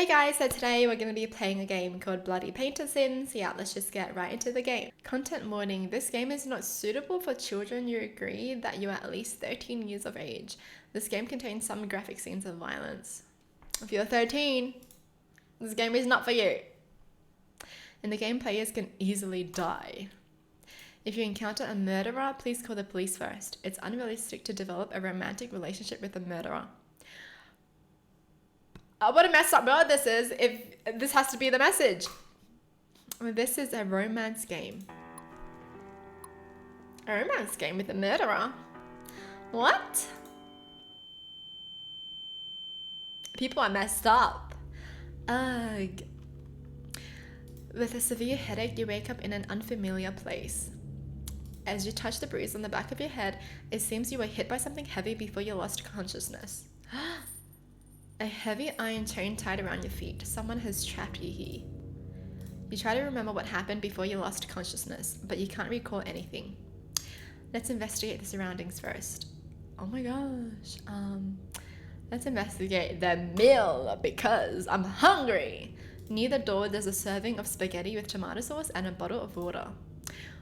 Hey guys, so today we're going to be playing a game called Bloody Painter Sims. Yeah, let's just get right into the game. Content warning, this game is not suitable for children. You agree that you are at least 13 years of age. This game contains some graphic scenes of violence. If you're 13, this game is not for you. In the game, players can easily die. If you encounter a murderer, please call the police first. It's unrealistic to develop a romantic relationship with a murderer. What a messed up world this is, if this has to be the message. This is a romance game. A romance game with a murderer? What? People are messed up. Ugh. With a severe headache, you wake up in an unfamiliar place. As you touch the bruise on the back of your head, it seems you were hit by something heavy before you lost consciousness. A heavy iron chain tied around your feet. Someone has trapped you here. You try to remember what happened before you lost consciousness, but you can't recall anything. Let's investigate the surroundings first. Oh my gosh. Let's investigate the meal because I'm hungry. Near the door, there's a serving of spaghetti with tomato sauce and a bottle of water.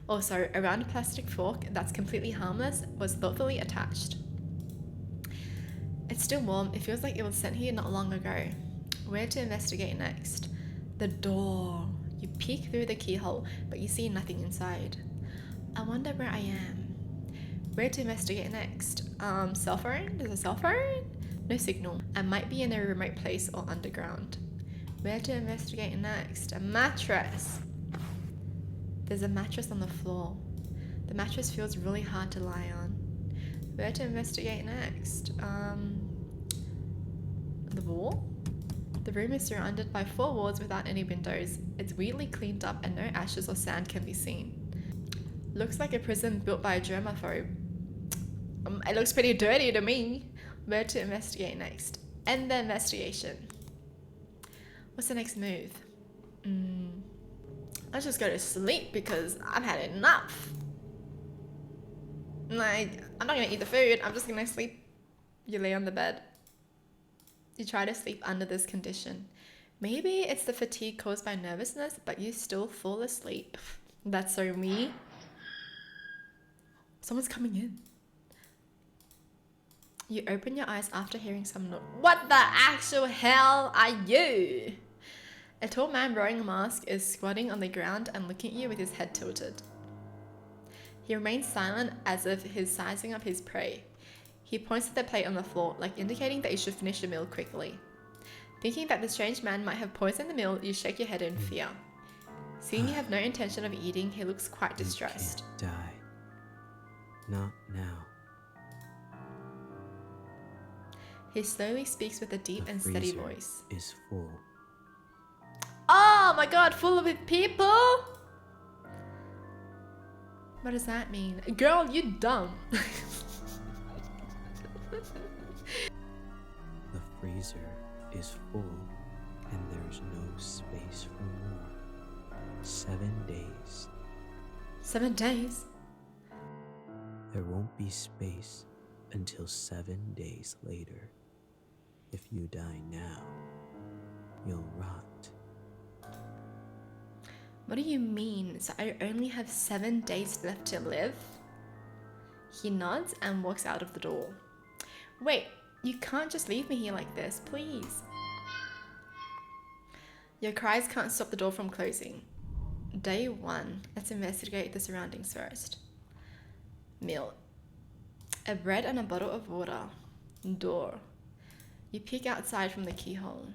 Also, a round plastic fork that's completely harmless was thoughtfully attached. It's still warm. It feels like it was sent here not long ago. Where to investigate next? The door. You peek through the keyhole, but you see nothing inside. I wonder where I am. Where to investigate next? Cell phone? There's a cell phone? No signal. I might be in a remote place or underground. Where to investigate next? A mattress. There's a mattress on the floor. The mattress feels really hard to lie on. Where to investigate next? The wall? The room is surrounded by 4 walls without any windows. It's weirdly cleaned up and no ashes or sand can be seen. Looks like a prison built by a germaphobe. It looks pretty dirty to me. Where to investigate next? End the investigation. What's the next move? Let's just go to sleep because I've had enough. Like, I'm not gonna eat the food, I'm just gonna sleep. You lay on the bed. You try to sleep under this condition. Maybe it's the fatigue caused by nervousness, but you still fall asleep. That's so me. Someone's coming in. You open your eyes after hearing some noise. What the actual hell are you? A tall man wearing a mask is squatting on the ground and looking at you with his head tilted. He remains silent as if he's sizing up his prey. He points at the plate on the floor, like indicating that you should finish the meal quickly. Thinking that the strange man might have poisoned the meal, you shake your head in fear. Seeing you have no intention of eating, he looks quite distressed. You can't die. Not now. He slowly speaks with a deep and steady voice. Is full. Oh my god, full of people? What does that mean? Girl, you dumb. The freezer is full and there's no space for more. 7 days. 7 days? There won't be space until 7 days later. If you die now, you'll rot. What do you mean? So I only have 7 days left to live? He nods and walks out of the door. Wait, you can't just leave me here like this, please. Your cries can't stop the door from closing. Day 1. Let's investigate the surroundings first. Meal. A bread and a bottle of water. Door. You peek outside from the keyhole.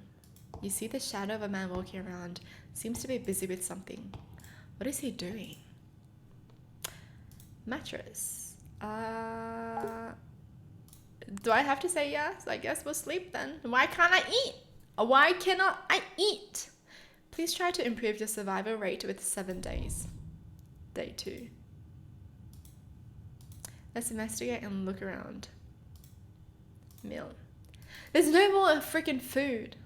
You see the shadow of a man walking around. Seems to be busy with something. What is he doing? Mattress. Do I have to say yes? I guess we'll sleep then. Why can't I eat? Why cannot I eat? Please try to improve your survival rate with 7 days. Day 2. Let's investigate and look around. Meal. There's no more freaking food.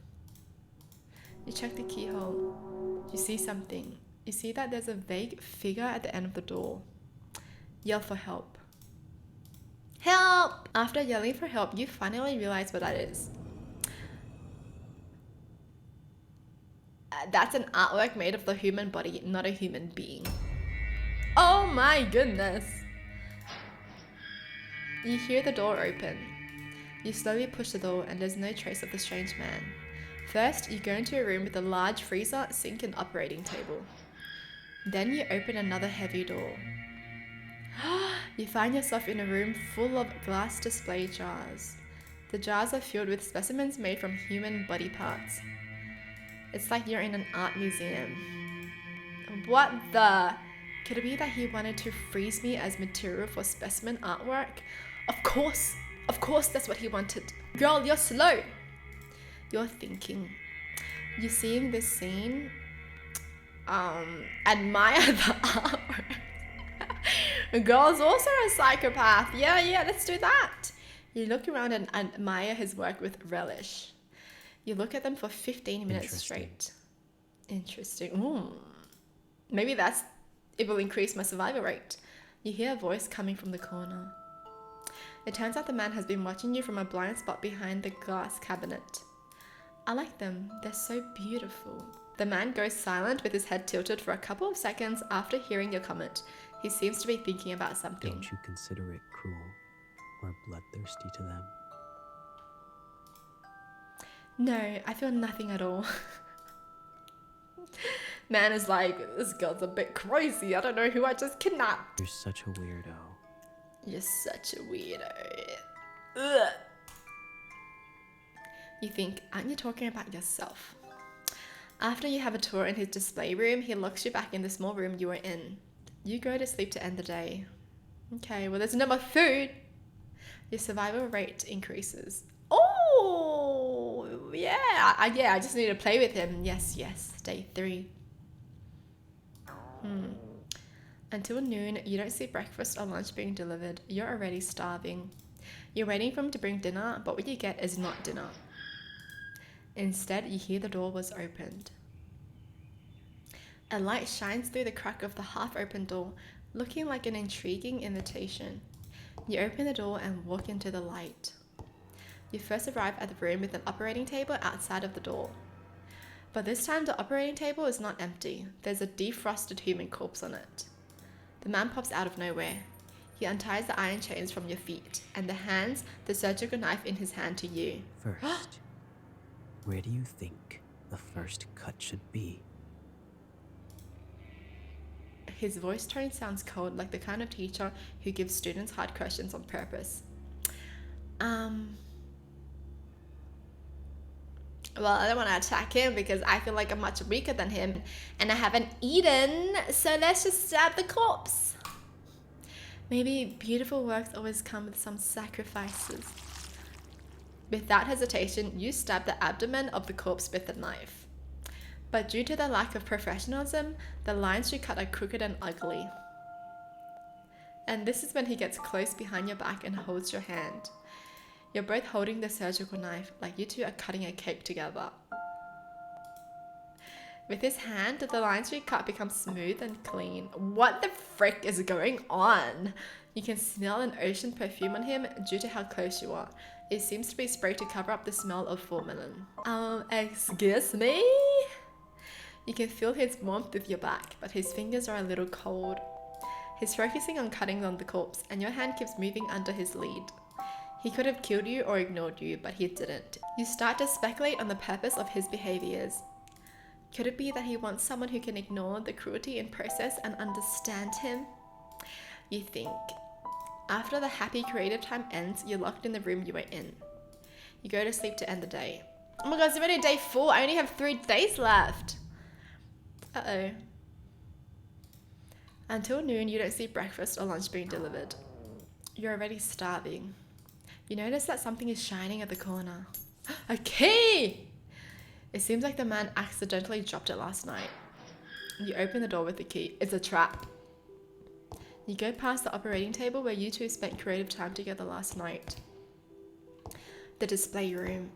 You check the keyhole. You see something. You see that there's a vague figure at the end of the door. Yell for help. Help! After yelling for help, you finally realize what that is. That's an artwork made of the human body, not a human being. Oh my goodness. You hear the door open. You slowly push the door and there's no trace of the strange man. First, you go into a room with a large freezer, sink and operating table. Then you open another heavy door. You find yourself in a room full of glass display jars. The jars are filled with specimens made from human body parts. It's like you're in an art museum. What the? Could it be that he wanted to freeze me as material for specimen artwork? Of course that's what he wanted. Girl, you're slow. You're thinking. You're seeing this scene. Admire the artwork. Girl's also a psychopath. Yeah, let's do that. You look around and admire his work with relish. You look at them for 15 minutes straight. Interesting. Maybe it will increase my survival rate. You hear a voice coming from the corner. It turns out the man has been watching you from a blind spot behind the glass cabinet. I like them. They're so beautiful. The man goes silent with his head tilted for a couple of seconds after hearing your comment. He seems to be thinking about something. Don't you consider it cruel or bloodthirsty to them? No, I feel nothing at all. Man is like, this girl's a bit crazy. I don't know who I just kidnapped. You're such a weirdo. You're such a weirdo. Ugh. You think, aren't you talking about yourself? After you have a tour in his display room, he locks you back in the small room you were in. You go to sleep to end the day. Okay, well there's no more food. Your survival rate increases. Oh, yeah. I just need to play with him. Yes. Day 3. Until noon, you don't see breakfast or lunch being delivered. You're already starving. You're waiting for him to bring dinner, but what you get is not dinner. Instead, you hear the door was opened. A light shines through the crack of the half-open door, looking like an intriguing invitation. You open the door and walk into the light. You first arrive at the room with an operating table outside of the door. But this time the operating table is not empty. There's a defrosted human corpse on it. The man pops out of nowhere. He unties the iron chains from your feet and hands the surgical knife in his hand to you. First, where do you think the first cut should be? His voice tone sounds cold, like the kind of teacher who gives students hard questions on purpose. Well, I don't want to attack him because I feel like I'm much weaker than him and I haven't eaten, so let's just stab the corpse. Maybe beautiful works always come with some sacrifices. Without hesitation, you stab the abdomen of the corpse with the knife. But due to the lack of professionalism, the lines you cut are crooked and ugly. And this is when he gets close behind your back and holds your hand. You're both holding the surgical knife, like you two are cutting a cake together. With his hand, the lines you cut become smooth and clean. What the frick is going on? You can smell an ocean perfume on him due to how close you are. It seems to be sprayed to cover up the smell of formalin. Excuse me? You can feel his warmth with your back, but his fingers are a little cold. He's focusing on cutting on the corpse, and your hand keeps moving under his lead. He could have killed you or ignored you, but he didn't. You start to speculate on the purpose of his behaviors. Could it be that he wants someone who can ignore the cruelty in process and understand him? You think. After the happy creative time ends, you're locked in the room you were in. You go to sleep to end the day. Oh my god, it's already day 4. I only have 3 days left. Uh-oh. Until noon, you don't see breakfast or lunch being delivered. You're already starving. You notice that something is shining at the corner. A key! It seems like the man accidentally dropped it last night. You open the door with the key. It's a trap. You go past the operating table where you two spent creative time together last night. The display room.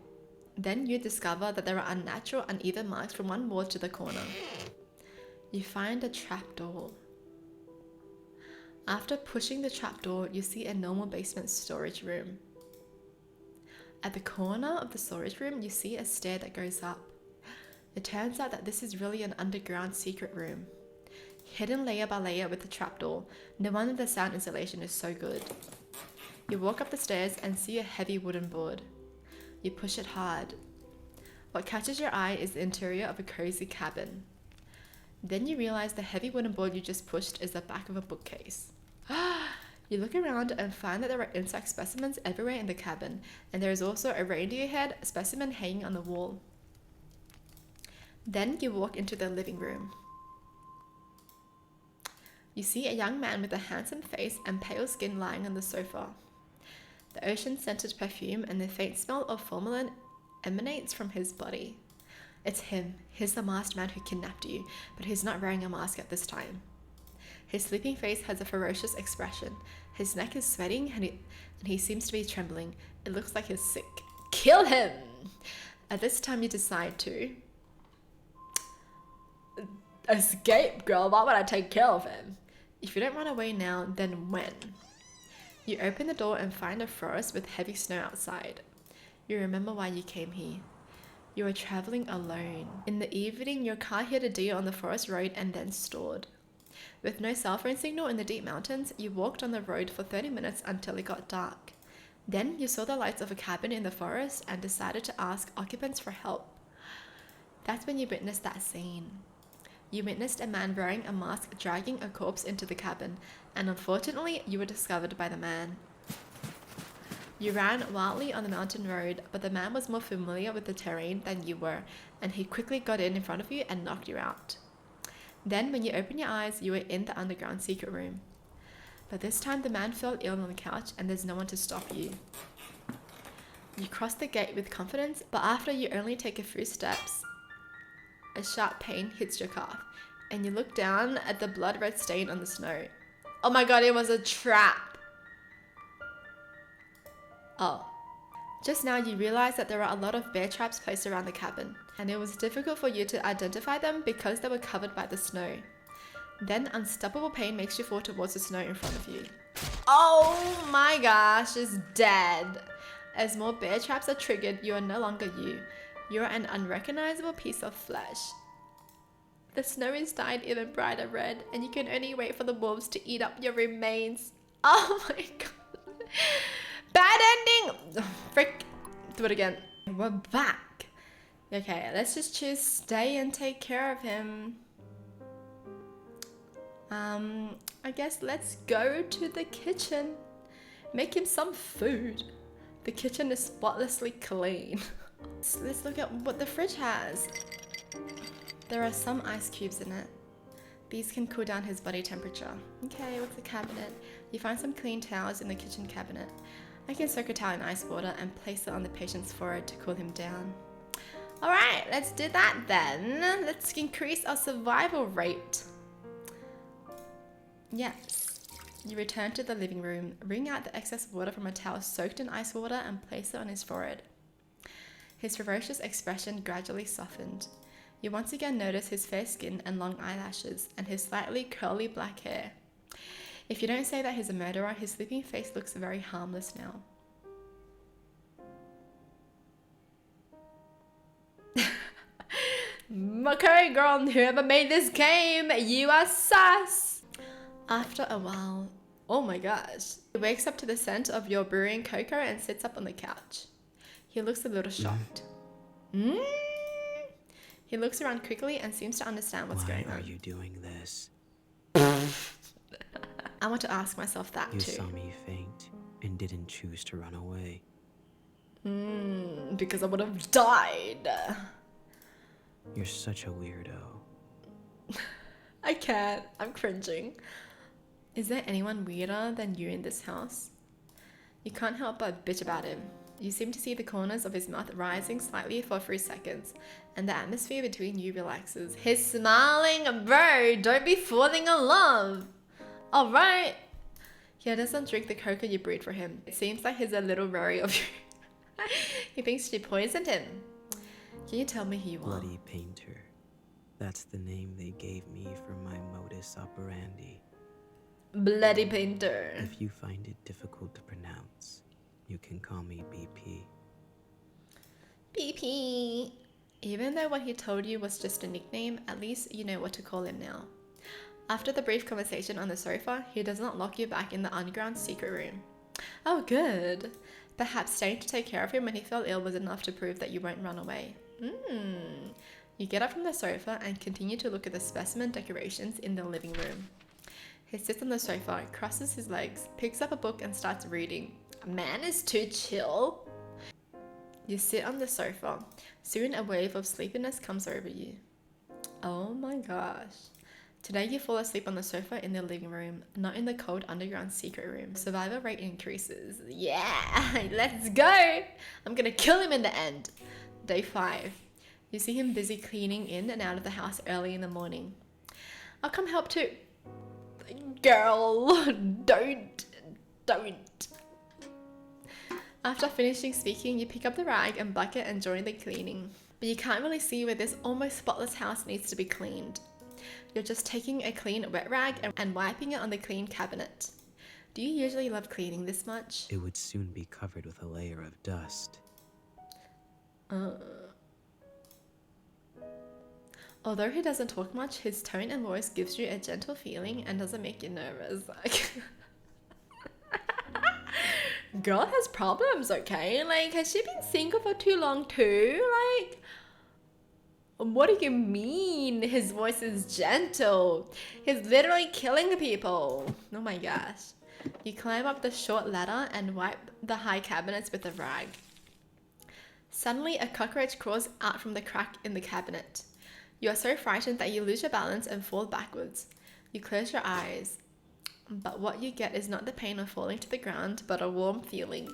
Then you discover that there are unnatural uneven marks from one wall to the corner. You find a trapdoor. After pushing the trapdoor, you see a normal basement storage room. At the corner of the storage room, you see a stair that goes up. It turns out that this is really an underground secret room, hidden layer by layer with a trapdoor. No wonder the sound insulation is so good. You walk up the stairs and see a heavy wooden board. You push it hard. What catches your eye is the interior of a cozy cabin. Then you realize the heavy wooden board you just pushed is the back of a bookcase. You look around and find that there are insect specimens everywhere in the cabin, and there is also a reindeer head specimen hanging on the wall. Then you walk into the living room. You see a young man with a handsome face and pale skin lying on the sofa. The ocean-scented perfume and the faint smell of formalin emanates from his body. It's him. He's the masked man who kidnapped you, but he's not wearing a mask at this time. His sleeping face has a ferocious expression. His neck is sweating and he seems to be trembling. It looks like he's sick. Kill him! At this time you decide to escape, girl. Why would I take care of him? If you don't run away now, then when? You open the door and find a forest with heavy snow outside. You remember why you came here. You were traveling alone. In the evening, your car hit a deer on the forest road and then stalled. With no cell phone signal in the deep mountains, you walked on the road for 30 minutes until it got dark. Then you saw the lights of a cabin in the forest and decided to ask occupants for help. That's when you witnessed that scene. You witnessed a man wearing a mask dragging a corpse into the cabin, and unfortunately, you were discovered by the man. You ran wildly on the mountain road, but the man was more familiar with the terrain than you were, and he quickly got in front of you and knocked you out. Then, when you opened your eyes, you were in the underground secret room. But this time, the man fell ill on the couch, and there's no one to stop you. You cross the gate with confidence, but after you only take a few steps, a sharp pain hits your calf, and you look down at the blood-red stain on the snow. Oh my god, it was a trap! Oh. Just now you realize that there are a lot of bear traps placed around the cabin, and it was difficult for you to identify them because they were covered by the snow. Then unstoppable pain makes you fall towards the snow in front of you. Oh my gosh, it's dead. As more bear traps are triggered, you are no longer you. You are an unrecognizable piece of flesh. The snow is dyed even brighter red, and you can only wait for the wolves to eat up your remains. Oh my god. Bad ending! Frick. Do it again. We're back. Okay, let's just choose stay and take care of him. I guess let's go to the kitchen. Make him some food. The kitchen is spotlessly clean. Let's look at what the fridge has. There are some ice cubes in it. These can cool down his body temperature. Okay, what's the cabinet? You find some clean towels in the kitchen cabinet. I can soak a towel in ice water and place it on the patient's forehead to cool him down. Alright, let's do that then. Let's increase our survival rate. Yes. You return to the living room, wring out the excess water from a towel soaked in ice water and place it on his forehead. His ferocious expression gradually softened. You once again notice his fair skin and long eyelashes, and his slightly curly black hair. If you don't say that he's a murderer, his sleeping face looks very harmless now. Okay, girl, whoever made this game, you are sus! After a while, oh my gosh, he wakes up to the scent of your brewing cocoa and sits up on the couch. He looks a little shocked. He looks around quickly and seems to understand what's going on. Why are you doing this? I want to ask myself that You too. saw me faint and didn't choose to run away. Because I would have died. You're such a weirdo. I can't. I'm cringing. Is there anyone weirder than you in this house? You can't help but bitch about him. You seem to see the corners of his mouth rising slightly for 3 seconds, and the atmosphere between you relaxes. He's smiling, bro. Don't be falling in love. Alright. He doesn't drink the cocoa you brewed for him. It seems like he's a little wary of you. He thinks you poisoned him. Can you tell me who you are? Bloody Painter. That's the name they gave me for my modus operandi. Bloody Painter. If you find it difficult to pronounce, you can call me BP. BP. Even though what he told you was just a nickname, at least you know what to call him now. After the brief conversation on the sofa, he does not lock you back in the underground secret room. Oh, good. Perhaps staying to take care of him when he fell ill was enough to prove that you won't run away. You get up from the sofa and continue to look at the specimen decorations in the living room. He sits on the sofa, crosses his legs, picks up a book and starts reading. A man is too chill. You sit on the sofa. Soon a wave of sleepiness comes over you. Oh my gosh. Today you fall asleep on the sofa in the living room, not in the cold underground secret room. Survival rate increases. Yeah, let's go. I'm gonna kill him in the end. Day 5. You see him busy cleaning in and out of the house early in the morning. I'll come help too. Girl, don't. After finishing speaking, you pick up the rag and bucket and join the cleaning. But you can't really see where this almost spotless house needs to be cleaned. You're just taking a clean wet rag and wiping it on the clean cabinet. Do you usually love cleaning this much? It would soon be covered with a layer of dust. Although he doesn't talk much, his tone and voice gives you a gentle feeling and doesn't make you nervous. Girl has problems, okay? Like, has she been single for too long too? Like, what do you mean his voice is gentle? He's literally killing people. Oh my gosh. You climb up the short ladder and wipe the high cabinets with a rag. Suddenly, a cockroach crawls out from the crack in the cabinet. You are so frightened that you lose your balance and fall backwards. You close your eyes. But what you get is not the pain of falling to the ground, but a warm feeling.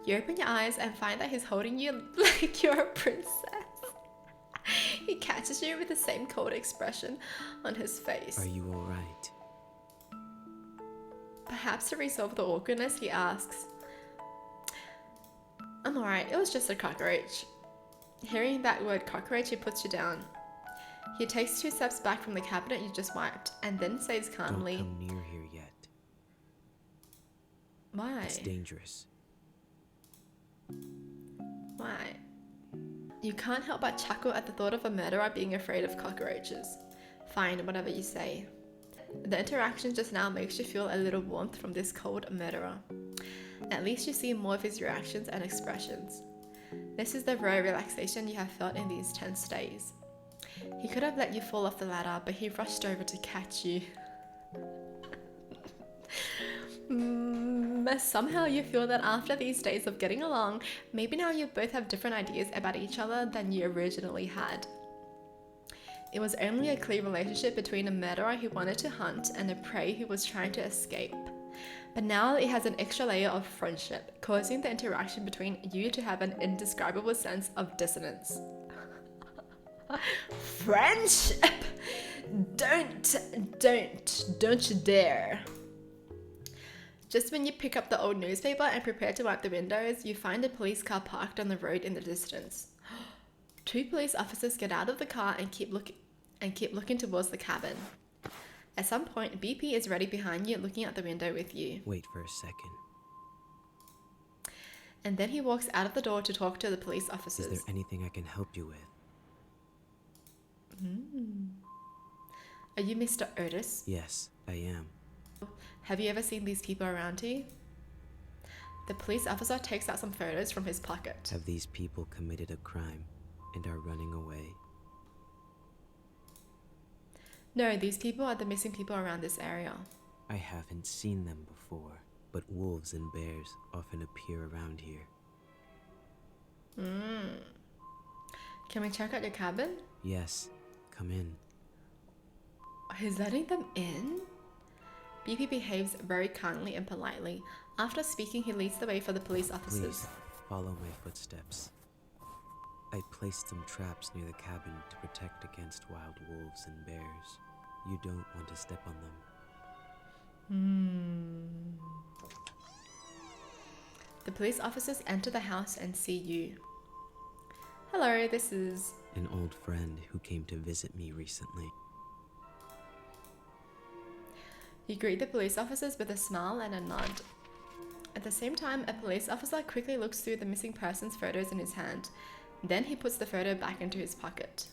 You open your eyes and find that he's holding you like you're a princess. He catches you with the same cold expression on his face. Are you alright? Perhaps to resolve the awkwardness, he asks, I'm alright, it was just a cockroach. Hearing that word cockroach, he puts you down. He takes 2 steps back from the cabinet you just wiped and then says calmly, Don't come near here yet. Why? It's dangerous. Why? You can't help but chuckle at the thought of a murderer being afraid of cockroaches. Fine, whatever you say. The interaction just now makes you feel a little warmth from this cold murderer. At least you see more of his reactions and expressions. This is the raw relaxation you have felt in these tense days. He could have let you fall off the ladder, but he rushed over to catch you. Somehow you feel that after these days of getting along, maybe now you both have different ideas about each other than you originally had. It was only a clear relationship between a murderer who wanted to hunt and a prey who was trying to escape. But now it has an extra layer of friendship, causing the interaction between you to have an indescribable sense of dissonance. Friendship! Don't you dare. Just when you pick up the old newspaper and prepare to wipe the windows, you find a police car parked on the road in the distance. 2 police officers get out of the car and keep looking towards the cabin. At some point, BP is ready behind you, looking out the window with you. Wait for a second. And then he walks out of the door to talk to the police officers. Is there anything I can help you with? Are you Mr. Otis? Yes, I am. Have you ever seen these people around here? The police officer takes out some photos from his pocket. Have these people committed a crime and are running away? No, these people are the missing people around this area. I haven't seen them before, but wolves and bears often appear around here. Can we check out your cabin? Yes, come in. He's letting them in? BP behaves very kindly and politely. After speaking, he leads the way for the police officers. Please, follow my footsteps. I placed some traps near the cabin to protect against wild wolves and bears. You don't want to step on them. The police officers enter the house and see you. Hello, this is... An old friend who came to visit me recently. You greet the police officers with a smile and a nod. At the same time, a police officer quickly looks through the missing person's photos in his hand. Then he puts the photo back into his pocket.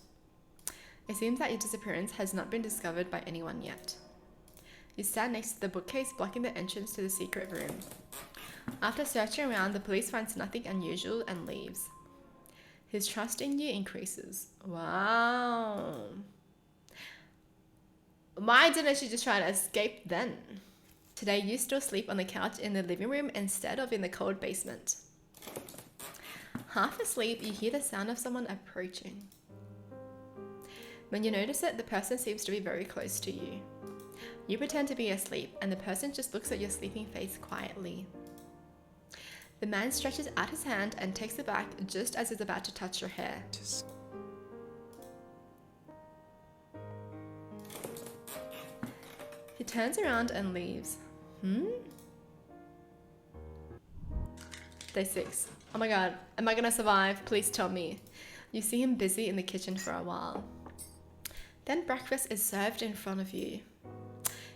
It seems that your disappearance has not been discovered by anyone yet. You stand next to the bookcase blocking the entrance to the secret room. After searching around, the police finds nothing unusual and leaves. His trust in you increases. Wow. Why didn't she just try to escape then? Today you still sleep on the couch in the living room instead of in the cold basement. Half asleep, you hear the sound of someone approaching. When you notice it, the person seems to be very close to you. You pretend to be asleep, and the person just looks at your sleeping face quietly. The man stretches out his hand and takes it back just as he's about to touch your hair. He turns around and leaves. Day 6. Oh my god, am I gonna survive? Please tell me. You see him busy in the kitchen for a while. Then breakfast is served in front of you.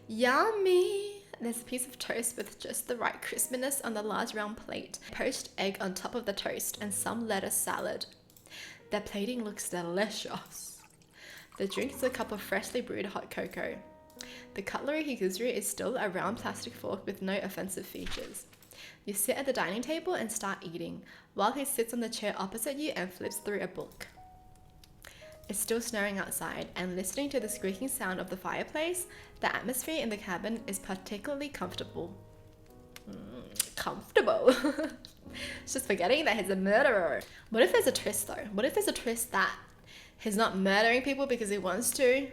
Yummy! There's a piece of toast with just the right crispiness on the large round plate, poached egg on top of the toast, and some lettuce salad. Their plating looks delicious. The drink is a cup of freshly brewed hot cocoa. The cutlery he gives you is still a round plastic fork with no offensive features. You sit at the dining table and start eating, while he sits on the chair opposite you and flips through a book. It's still snowing outside, and listening to the squeaking sound of the fireplace, the atmosphere in the cabin is particularly comfortable. Comfortable? It's just forgetting that he's a murderer. What if there's a twist though? What if there's a twist that he's not murdering people because he wants to,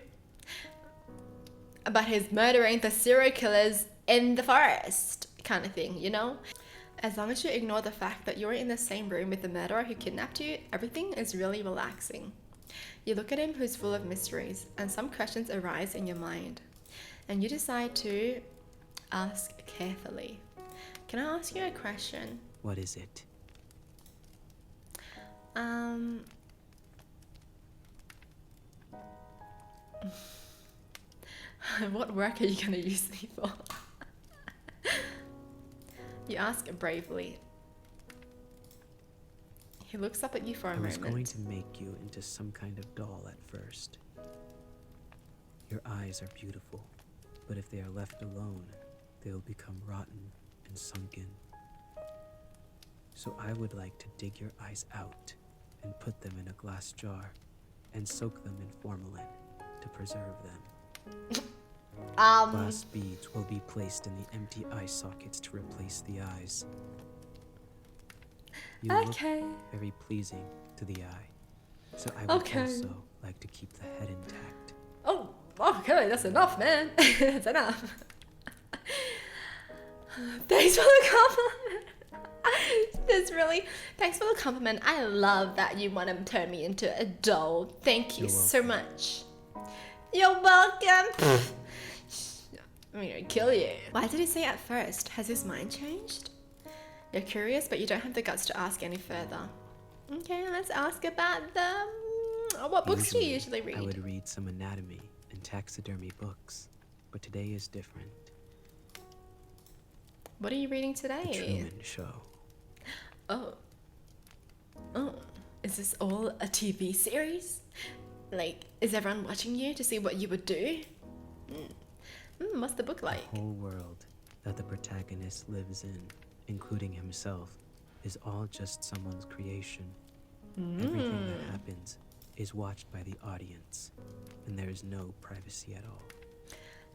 but he's murdering the serial killers in the forest kind of thing, you know? As long as you ignore the fact that you're in the same room with the murderer who kidnapped you, everything is really relaxing. You look at him who's full of mysteries, and some questions arise in your mind. And you decide to ask carefully. Can I ask you a question? What is it? What work are you going to use me for? You ask bravely. He looks up at you for a moment. I was going to make you into some kind of doll at first. Your eyes are beautiful, but if they are left alone, they'll become rotten and sunken. So I would like to dig your eyes out and put them in a glass jar and soak them in formalin to preserve them. Glass beads will be placed in the empty eye sockets to replace the eyes. You look very pleasing to the eye, so I would also like to keep the head intact. Oh, okay, that's enough, man. That's enough. Thanks for the compliment. Thanks for the compliment. I love that you want to turn me into a doll. Thank you so much. You're welcome. I'm gonna kill you. Why did he say at first? Has his mind changed? You're curious, but you don't have the guts to ask any further. Okay, let's ask about what books do you usually read? I would read some anatomy and taxidermy books, but today is different. What are you reading today? The Truman Show. Oh, is this all a TV series? Like, is everyone watching you to see what you would do? What's the book like? The whole world that the protagonist lives in, including himself, is all just someone's creation. Everything that happens is watched by the audience, and there is no privacy at all.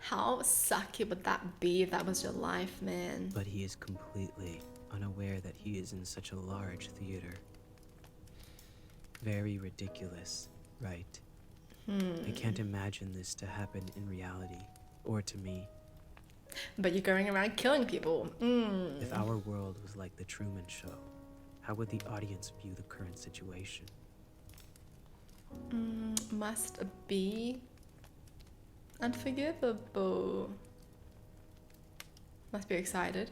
How sucky would that be if that was your life, man? But he is completely unaware that he is in such a large theater. Very ridiculous, right? I can't imagine this to happen in reality, or to me. But you're going around killing people. If our world was like the Truman Show, how would the audience view the current situation? Must be unforgivable. Must be excited.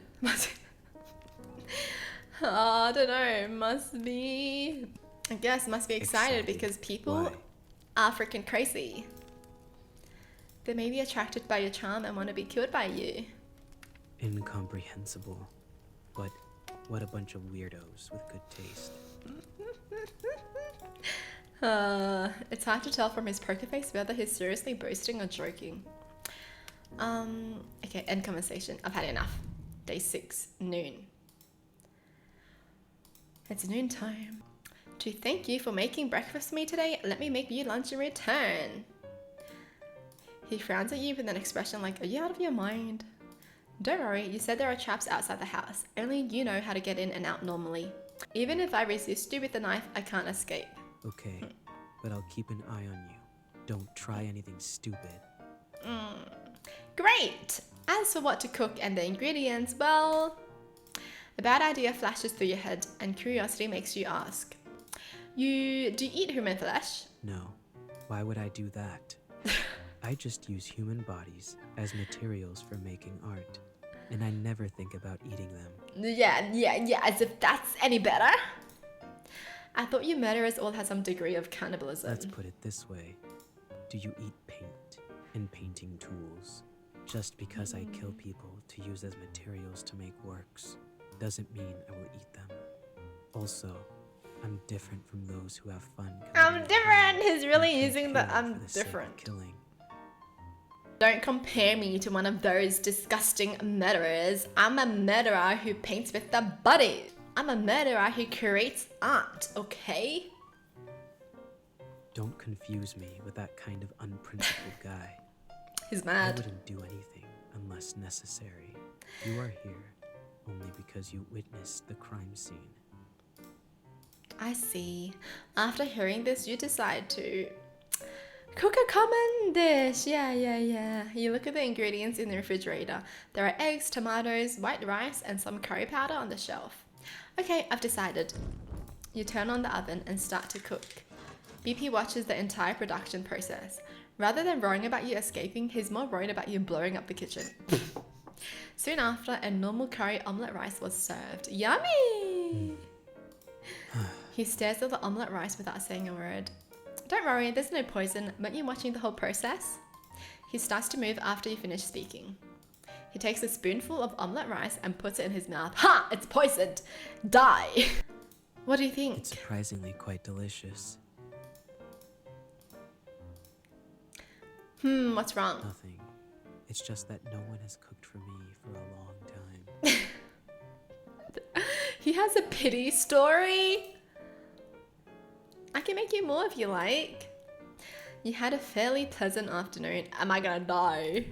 I don't know. Must be. I guess must be excited because people Why? are freaking crazy. They may be attracted by your charm and want to be killed by you. Incomprehensible. but what a bunch of weirdos with good taste. It's hard to tell from his poker face whether he's seriously boasting or joking. Okay, end conversation. I've had enough. Day 6, noon. It's noon time. To thank you for making breakfast for me today, let me make you lunch in return. He frowns at you with an expression like, are you out of your mind? Don't worry, you said there are traps outside the house. Only you know how to get in and out normally. Even if I resist you with the knife, I can't escape. Okay, but I'll keep an eye on you. Don't try anything stupid. Great! As for what to cook and the ingredients, well, a bad idea flashes through your head and curiosity makes you ask. Do you eat human flesh? No, why would I do that? I just use human bodies as materials for making art, and I never think about eating them. Yeah, as if that's any better. I thought you murderers all had some degree of cannibalism. Let's put it this way. Do you eat paint and painting tools? Just because I kill people to use as materials to make works doesn't mean I will eat them. Also, I'm different from those who have fun. I'm different! He's really and using the kill I'm for the sake of different. killing. Don't compare me to one of those disgusting murderers. I'm a murderer who paints with the body. I'm a murderer who creates art, okay? Don't confuse me with that kind of unprincipled guy. He's I mad. wouldn't do anything unless necessary. You are here only because you witnessed the crime scene. I see. After hearing this, you decide to cook a common dish. Yeah. You look at the ingredients in the refrigerator. There are eggs, tomatoes, white rice, and some curry powder on the shelf. Okay, I've decided. You turn on the oven and start to cook. BP watches the entire production process. Rather than worrying about you escaping, he's more worried about you blowing up the kitchen. Soon after, a normal curry omelette rice was served. Yummy! He stares at the omelette rice without saying a word. Don't worry, there's no poison. Weren't you watching the whole process? He starts to move after you finish speaking. He takes a spoonful of omelette rice and puts it in his mouth. Ha! It's poisoned! Die! What do you think? It's surprisingly quite delicious. What's wrong? Nothing. It's just that no one has cooked for me for a long time. He has a pity story. I can make you more if you like. You had a fairly pleasant afternoon. Am I gonna die?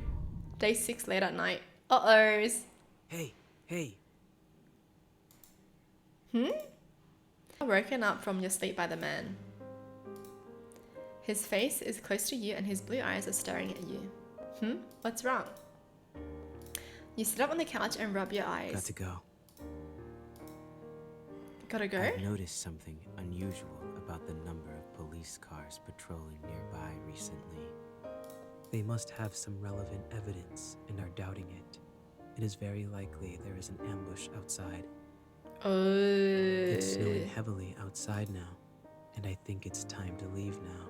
Day 6 late at night. Uh-ohs. Hey! Woken up from your sleep by the man. His face is close to you and his blue eyes are staring at you. What's wrong? You sit up on the couch and rub your eyes. Got to go. Gotta go? I've noticed something unusual about the number of police cars patrolling nearby recently. They must have some relevant evidence and are doubting it. It is very likely there is an ambush outside. Oh. It's snowing heavily outside now, and I think it's time to leave now.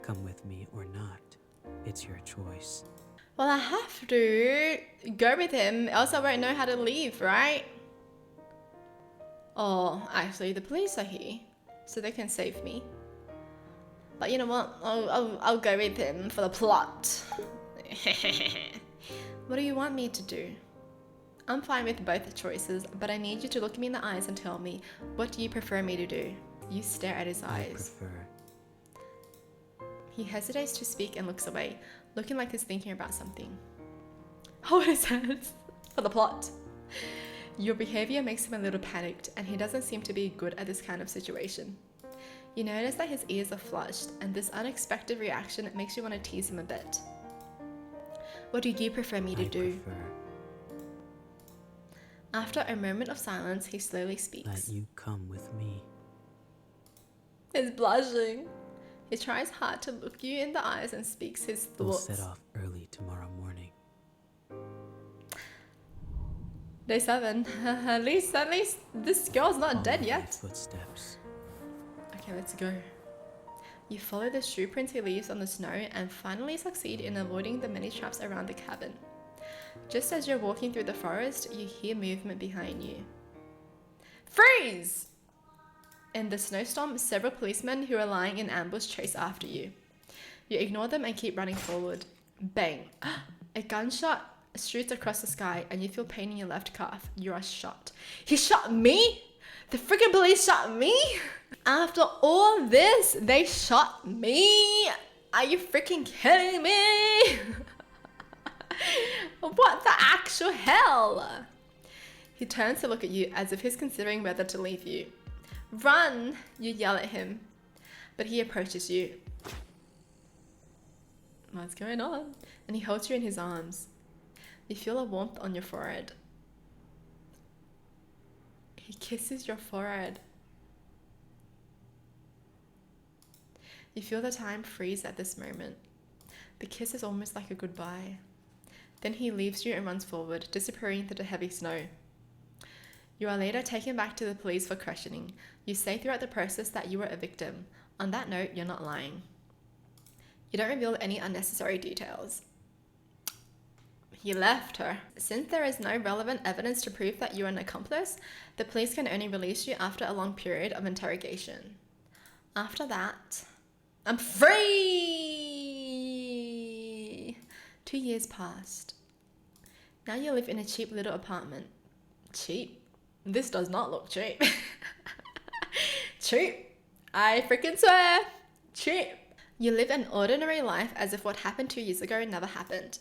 Come with me or not. It's your choice. Well, I have to go with him, else I won't know how to leave, right? Oh, actually, the police are here, so they can save me. But you know what? I'll go with him for the plot. What do you want me to do? I'm fine with both choices, but I need you to look me in the eyes and tell me, what do you prefer me to do? You stare at his I eyes. prefer. He hesitates to speak and looks away, looking like he's thinking about something. Hold his hands for the plot. Your behavior makes him a little panicked, and he doesn't seem to be good at this kind of situation. You notice that his ears are flushed, and this unexpected reaction makes you want to tease him a bit. What do you prefer me to do? Prefer After a moment of silence, he slowly that speaks. you come with me. He's blushing. He tries hard to look you in the eyes and speaks his We'll thoughts. set off early tomorrow morning. Day 7. At least this girl's not Follow dead my yet. Footsteps. Okay, let's go. You follow the shoe prints he leaves on the snow and finally succeed in avoiding the many traps around the cabin. Just as you're walking through the forest, you hear movement behind you. Freeze! In the snowstorm, several policemen who are lying in ambush chase after you. You ignore them and keep running forward. Bang. A gunshot shoots across the sky and you feel pain in your left calf. You are shot. He shot me? The freaking police shot me? After all this, they shot me? Are you freaking kidding me? What the actual hell? He turns to look at you as if he's considering whether to leave you. Run! You yell at him, but he approaches you. What's going on? And he holds you in his arms. You feel a warmth on your forehead. He kisses your forehead. You feel the time freeze at this moment. The kiss is almost like a goodbye. Then he leaves you and runs forward, disappearing through the heavy snow. You are later taken back to the police for questioning. You say throughout the process that you were a victim. On that note, you're not lying. You don't reveal any unnecessary details. He left her. Since there is no relevant evidence to prove that you are an accomplice, the police can only release you after a long period of interrogation. After that, I'm free! 2 years passed. Now you live in a cheap little apartment. Cheap? This does not look cheap. Cheap. I freaking swear. Cheap. You live an ordinary life as if what happened 2 years ago never happened.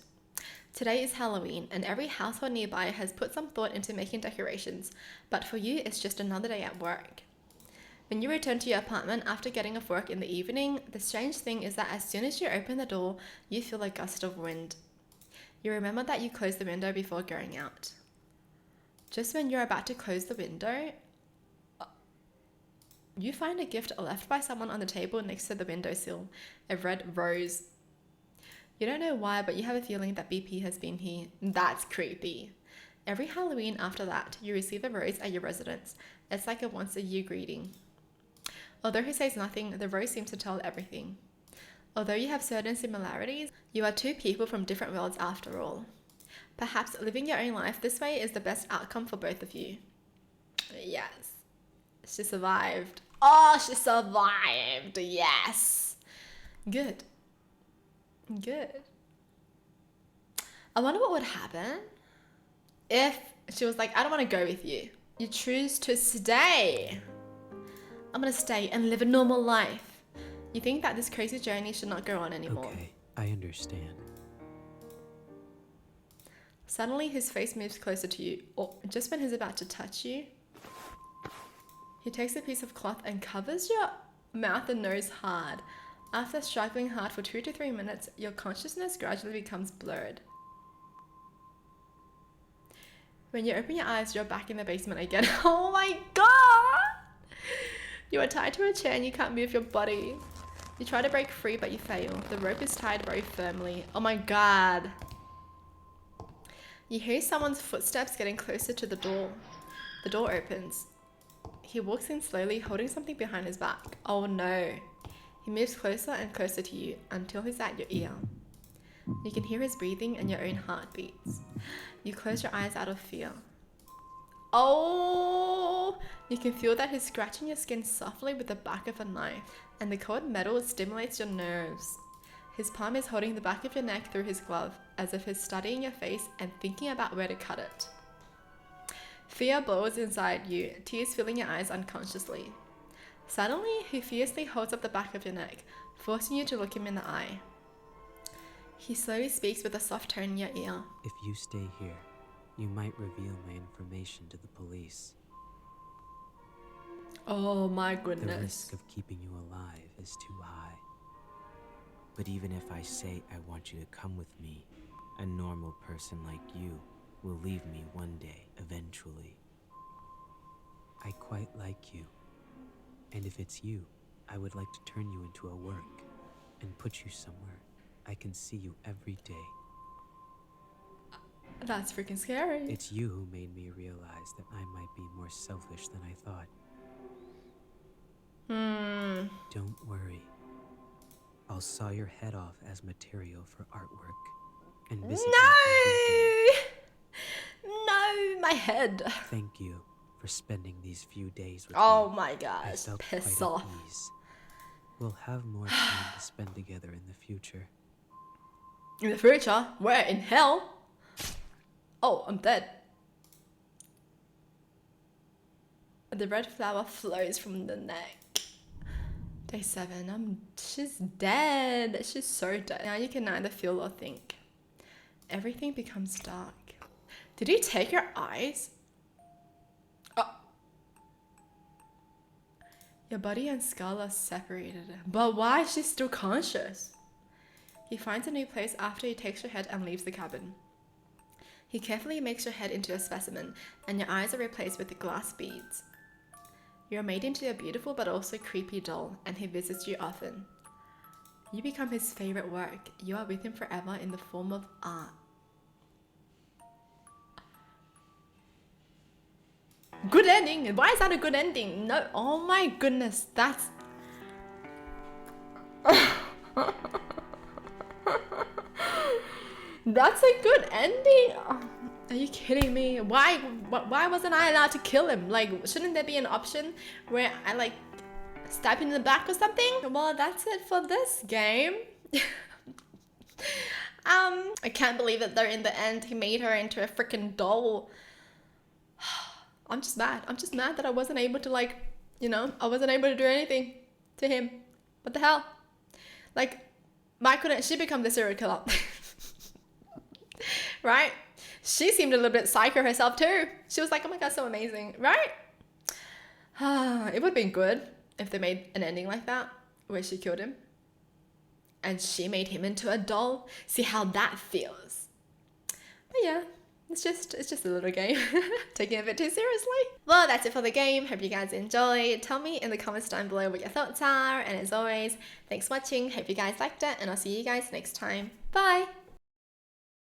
Today is Halloween, and every household nearby has put some thought into making decorations, but for you, it's just another day at work. When you return to your apartment after getting off work in the evening, the strange thing is that as soon as you open the door, you feel a gust of wind. You remember that you closed the window before going out. Just when you're about to close the window, you find a gift left by someone on the table next to the windowsill, a red rose. You don't know why, but you have a feeling that BP has been here. That's creepy. Every Halloween after that, you receive a rose at your residence. It's like a once-a-year greeting. Although he says nothing, the rose seems to tell everything. Although you have certain similarities, you are two people from different worlds after all. Perhaps living your own life this way is the best outcome for both of you. Yes. She survived. Oh, she survived. Yes. Good. Good. I wonder what would happen if she was like, I don't want to go with you. You choose to stay. I'm going to stay and live a normal life. You think that this crazy journey should not go on anymore. Okay, I understand. Suddenly, his face moves closer to you, or just when he's about to touch you, he takes a piece of cloth and covers your mouth and nose hard. After struggling hard for 2 to 3 minutes, your consciousness gradually becomes blurred. When you open your eyes, you're back in the basement again. Oh my god! You are tied to a chair and you can't move your body. You try to break free, but you fail. The rope is tied very firmly. Oh my god. You hear someone's footsteps getting closer to the door. The door opens. He walks in slowly, holding something behind his back. Oh no. He moves closer and closer to you until he's at your ear. You can hear his breathing and your own heartbeats. You close your eyes out of fear. Oh! You can feel that he's scratching your skin softly with the back of a knife, and the cold metal stimulates your nerves. His palm is holding the back of your neck through his glove, as if he's studying your face and thinking about where to cut it. Fear boils inside you, tears filling your eyes unconsciously. Suddenly, he fiercely holds up the back of your neck, forcing you to look him in the eye. He slowly speaks with a soft tone in your ear. If you stay here, you might reveal my information to the police. Oh my The goodness. risk of keeping you alive is too high. But even if I say I want you to come with me, a normal person like you will leave me one day, eventually. I quite like you. And if it's you, I would like to turn you into a work and put you somewhere I can see you every day. That's freaking scary. It's you who made me realize that I might be more selfish than I thought. Don't worry. I'll saw your head off as material for artwork and visit you every day. No! No, my head. Thank you for spending these few days with Oh me. my I gosh, felt piss quite off. at ease. We'll have more time to spend together in the future. In the future? Where? In hell? Oh, I'm dead. The red flower flows from the neck. Day 7. She's dead. She's so dead. Now you can neither feel or think. Everything becomes dark. Did he take her eyes? Oh. Your body and skull are separated. But why is she still conscious? He finds a new place after he takes your head and leaves the cabin. He carefully makes your head into a specimen, and your eyes are replaced with glass beads. You're made into a beautiful but also creepy doll, and he visits you often. You become his favorite work. You are with him forever in the form of art. Good ending. Why is that a good ending? No. Oh my goodness. That's... That's a good ending. Oh, are you kidding me? Why wasn't I allowed to kill him? Like, shouldn't there be an option where I like stab him in the back or something? Well, that's it for this game. I can't believe that though in the end he made her into a freaking doll. I'm just mad. I'm just mad that I wasn't able to like, you know, I wasn't able to do anything to him. What the hell? Like, why couldn't she become the serial killer? Right? She seemed a little bit psycho herself too. She was like, oh my god, so amazing, right? It would have been good if they made an ending like that, where she killed him. And she made him into a doll. See how that feels. But yeah, it's just a little game. Taking it a bit too seriously. Well, that's it for the game. Hope you guys enjoyed. Tell me in the comments down below what your thoughts are. And as always, thanks for watching. Hope you guys liked it. And I'll see you guys next time. Bye!